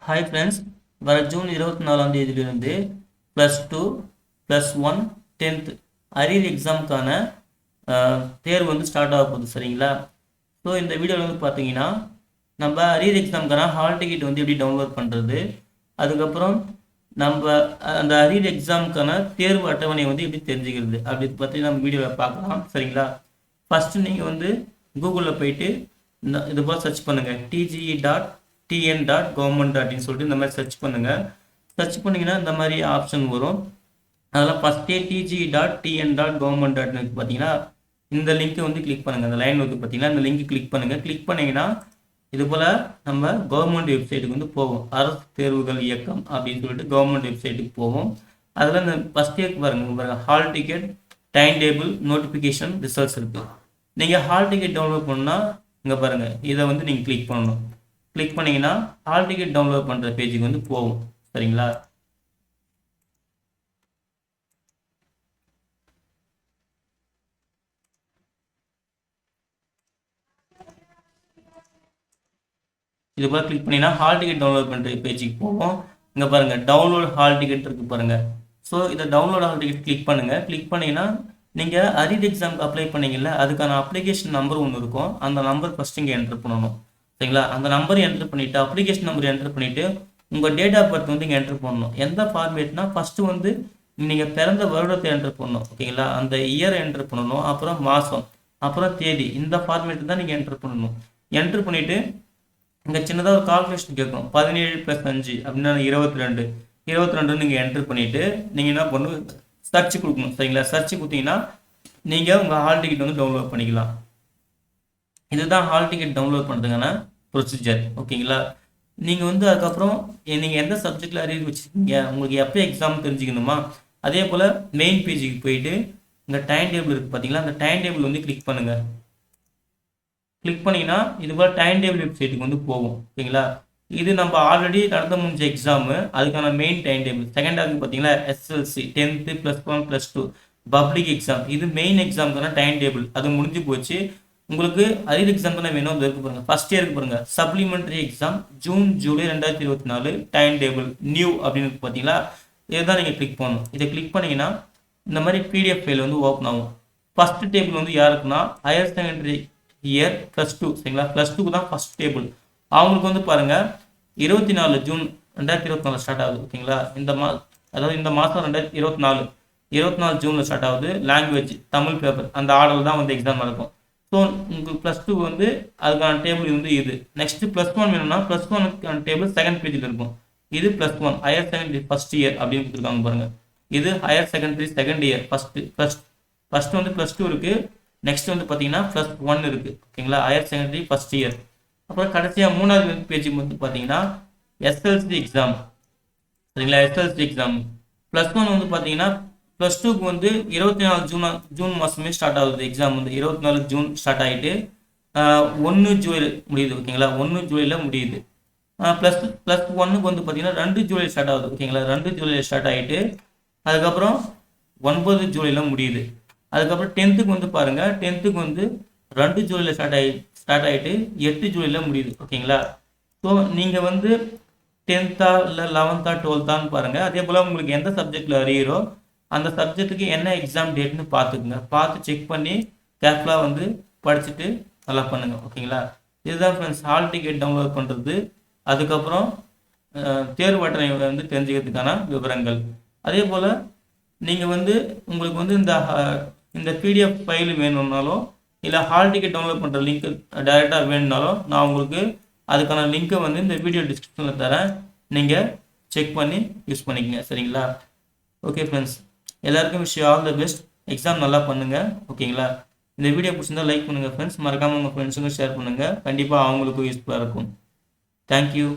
Hi friends, வர June 24ஆம் தேதியிலிருந்து +2 +1 10th arrear எக்ஸாமுக்கான தேர்வு வந்து ஸ்டார்ட் ஆக போகுது. சரிங்களா? ஸோ இந்த வீடியோவில் வந்து பார்த்தீங்கன்னா நம்ம அரியர் எக்ஸாமுக்கான ஹால் டிக்கெட் வந்து எப்படி டவுன்லோட் பண்ணுறது, அதுக்கப்புறம் நம்ம அந்த அரியர் எக்ஸாமுக்கான தேர்வு அட்டவணை வந்து எப்படி தெரிஞ்சுக்கிறது அப்படி பற்றி நம்ம வீடியோவில் பார்க்கலாம். சரிங்களா? ஃபஸ்ட்டு நீங்கள் வந்து கூகுளில் போயிட்டு இது போல் சர்ச் பண்ணுங்கள், tge.tn.government.in சொல்லிட்டு இந்த மாதிரி சர்ச் பண்ணுங்கள். சர்ச் பண்ணிங்கன்னா இந்த மாதிரி ஆப்ஷன் வரும். அதெல்லாம் ஃபஸ்ட்டே tge.tn.government.in பார்த்தீங்கன்னா இந்த லிங்க்கை வந்து கிளிக் பண்ணுங்கள். அந்த லைன் வந்து பார்த்தீங்கன்னா இந்த லிங்க் கிளிக் பண்ணுங்கள். கிளிக் பண்ணிங்கன்னா இது போல் நம்ம கவர்மெண்ட் வெப்சைட்டுக்கு வந்து போவோம். அரசு தேர்வுகள் இயக்கம் அப்படின்னு சொல்லிட்டு கவர்மெண்ட் வெப்சைட்டுக்கு போவோம். அதில் இந்த ஃபஸ்ட்டே பாருங்கள், hall ticket, time table, notification, results இருக்குது. நீங்கள் ஹால் டிக்கெட் டவுன்லோட் பண்ணால் இங்கே பாருங்கள், இதை வந்து நீங்கள் கிளிக் பண்ணணும். கிளிக் பண்ணிங்கன்னா ஹால் டிக்கெட் டவுன்லோட் பண்ணுற பேஜுக்கு வந்து போகும். சரிங்களா? இது போல் கிளிக் பண்ணிங்கன்னா ஹால் டிக்கெட் டவுன்லோட் பண்ணுற பேஜுக்கு போகும். இங்கே பாருங்கள், டவுன்லோட் ஹால் டிக்கெட் இருக்குது பாருங்கள். ஸோ இதை டவுன்லோட் ஹால் டிக்கெட் கிளிக் பண்ணுங்கள். கிளிக் பண்ணிங்கன்னா நீங்கள் அரியர் எக்ஸாமுக்கு அப்ளை பண்ணீங்கல்ல, அதுக்கான அப்ளிகேஷன் நம்பர் ஒன்று இருக்கும். அந்த நம்பர் ஃபஸ்ட்டு இங்கே என்ட்ரு பண்ணணும். சரிங்களா? அந்த நம்பர் என்ட்ரு பண்ணிவிட்டு அப்ளிகேஷன் நம்பர் என்ட்ரு பண்ணிவிட்டு உங்கள் டேட் ஆஃப் பர்த் வந்து இங்கே என்ட்ரு பண்ணணும். எந்த ஃபார்மேட்னா ஃபஸ்ட்டு வந்து நீங்கள் பிறந்த வருடத்தை என்ட்ரு பண்ணணும். ஓகேங்களா? அந்த இயர் என்ட்ரு பண்ணணும், அப்புறம் மாதம், அப்புறம் தேதி. இந்த ஃபார்மேட் தான் நீங்கள் என்ட்ரு பண்ணணும். என்ட்ரு பண்ணிவிட்டு இங்கே சின்னதாக ஒரு கால்குலேஷன் கேட்கும். 17 + 5 அப்படின்னா 22. 22 நீங்கள் என்ட்ரு பண்ணிவிட்டு நீங்கள் என்ன பண்ணணும், சர்ச் கொடுக்கணும். சரிங்களா? சர்ச் கொடுத்தீங்கன்னா நீங்கள் உங்கள் ஹால் டிக்கெட் வந்து டவுன்லோட் பண்ணிக்கலாம். இதுதான் ஹால் டிக்கெட் டவுன்லோட் பண்ணுறதுக்கான ப்ரொசீஜர். ஓகேங்களா? நீங்கள் வந்து அதுக்கப்புறம் நீங்கள் எந்த சப்ஜெக்டில் அரியர் வச்சுருக்கீங்க, உங்களுக்கு எப்போ எக்ஸாம் தெரிஞ்சுக்கணுமா, அதே போல் மெயின் பேஜுக்கு போயிட்டு இந்த டைம் டேபிள் இருக்குது பார்த்தீங்களா, அந்த டைம் டேபிள் வந்து கிளிக் பண்ணுங்கள். கிளிக் பண்ணிங்கன்னா இது போல் டைம் டேபிள் வெப்சைட்டுக்கு வந்து போகும். ஓகேங்களா? இது நம்ம ஆல்ரெடி நடந்து முடிஞ்ச எக்ஸாமு, அதுக்கான மெயின் டைம் டேபிள். செகண்ட் ஆகுது பார்த்தீங்களா, SSLC 10th +1 +2 பப்ளிக் எக்ஸாம். இது மெயின் எக்ஸாமுக்கான டைம் டேபிள். அது முடிஞ்சு போச்சு. உங்களுக்கு அரியர் எக்ஸாம் தானே வேணும், அது இருக்கு பாருங்கள். ஃபஸ்ட் இயருக்கு பாருங்கள், supplementary exam June July 2024 time table new அப்படின்னு பார்த்தீங்களா, இதுதான் நீங்கள் கிளிக் பண்ணணும். இதை கிளிக் பண்ணிங்கன்னா இந்த மாதிரி PDF ஃபைல் வந்து ஓப்பன் ஆகும். ஃபஸ்ட்டு டேபிள் வந்து யாருக்குன்னா ஹையர் செகண்டரி இயர் +2. சரிங்களா? +2க்கு தான் ஃபஸ்ட் டேபிள். அவங்களுக்கு வந்து பாருங்கள் 24 ஜூன் 2024 ஸ்டார்ட் ஆகுது. ஓகேங்களா? அதாவது இந்த மாதம் 24 ஜூனில் ஸ்டார்ட் ஆகுது. லாங்குவேஜ் தமிழ் பேப்பர், அந்த ஆர்டர் தான் வந்து எக்ஸாம் நடக்கும். ஸோ உங்களுக்கு +2 வந்து அதுக்கான டேபிள் வந்து இது. நெக்ஸ்ட்டு +1 வேணும்னா +1க்கான டேபிள் செகண்ட் பேஜில் இருக்கும். இது +1 ஹையர் செகண்டரி ஃபஸ்ட் இயர் அப்படின்னு கொடுத்துருக்காங்க பாருங்கள். இது higher secondary second year first வந்து +2 இருக்குது. நெக்ஸ்ட் வந்து பார்த்தீங்கன்னா +1 இருக்குது. ஓகேங்களா? Higher secondary first year. அப்புறம் கடைசியாக மூணாவது பேஜுக்கு வந்து பார்த்தீங்கன்னா SSLC எக்ஸாம். சரிங்களா? SSLC எக்ஸாம் +1 வந்து பார்த்தீங்கன்னா +2க்கு வந்து 24 ஜூன் மாதமே ஸ்டார்ட் ஆகுது. எக்ஸாம் வந்து 24 ஜூன் ஸ்டார்ட் ஆகிட்டு 1 ஜூலை முடியுது. ஓகேங்களா? 1 ஜூலையில் முடியுது. +1க்கு வந்து பார்த்தீங்கன்னா 2 ஜூலை ஸ்டார்ட் ஆகுது. ஓகேங்களா? 2 ஜூலையில் ஸ்டார்ட் ஆகிட்டு அதுக்கப்புறம் 9 ஜூலையில் முடியுது. அதுக்கப்புறம் 10th வந்து பாருங்கள், 10th வந்து 2 ஜூலையில் ஸ்டார்ட் ஆகிட்டு 8 ஜூலையில் முடியுது. ஓகேங்களா? ஸோ நீங்கள் வந்து 10th இல்லை 11th 12th பாருங்கள். அதே போல் உங்களுக்கு எந்த சப்ஜெக்டில் அரியரோ அந்த சப்ஜெக்ட்டுக்கு என்ன எக்ஸாம் டேட்னு பார்த்துக்குங்க. பார்த்து செக் பண்ணி கேர்ஃபுல்லாக வந்து படிச்சுட்டு நல்லா பண்ணுங்கள். ஓகேங்களா? இதுதான் ஃப்ரெண்ட்ஸ் ஹால் டிக்கெட் டவுன்லோட் பண்ணுறது, அதுக்கப்புறம் தேர்வு அட்டணை வந்து தெரிஞ்சுக்கிறதுக்கான விவரங்கள். அதே போல் நீங்கள் வந்து உங்களுக்கு வந்து இந்த PDF ஃபைல் வேணும்னாலும் இல்லை ஹால் டிக்கெட் டவுன்லோட் பண்ணுற லிங்க் டைரெக்டாக வேணும்னாலும் நான் உங்களுக்கு அதுக்கான லிங்க்கை வந்து இந்த வீடியோ டிஸ்கிரிப்ஷனில் தரேன். நீங்கள் செக் பண்ணி யூஸ் பண்ணிக்கங்க. சரிங்களா? ஓகே ஃப்ரெண்ட்ஸ், எல்லாருக்கும் ஆல் த பெஸ்ட். எக்ஸாம் நல்லா பண்ணுங்கள். ஓகேங்களா? இந்த வீடியோ பிடிச்சிருந்தால் லைக் பண்ணுங்கள் ஃப்ரெண்ட்ஸ். மறக்காமல் உங்கள் ஃப்ரெண்ட்ஸுக்கும் ஷேர் பண்ணுங்கள். கண்டிப்பாக அவங்களுக்கும் யூஸ்ஃபுல்லாக இருக்கும். தேங்க்யூ.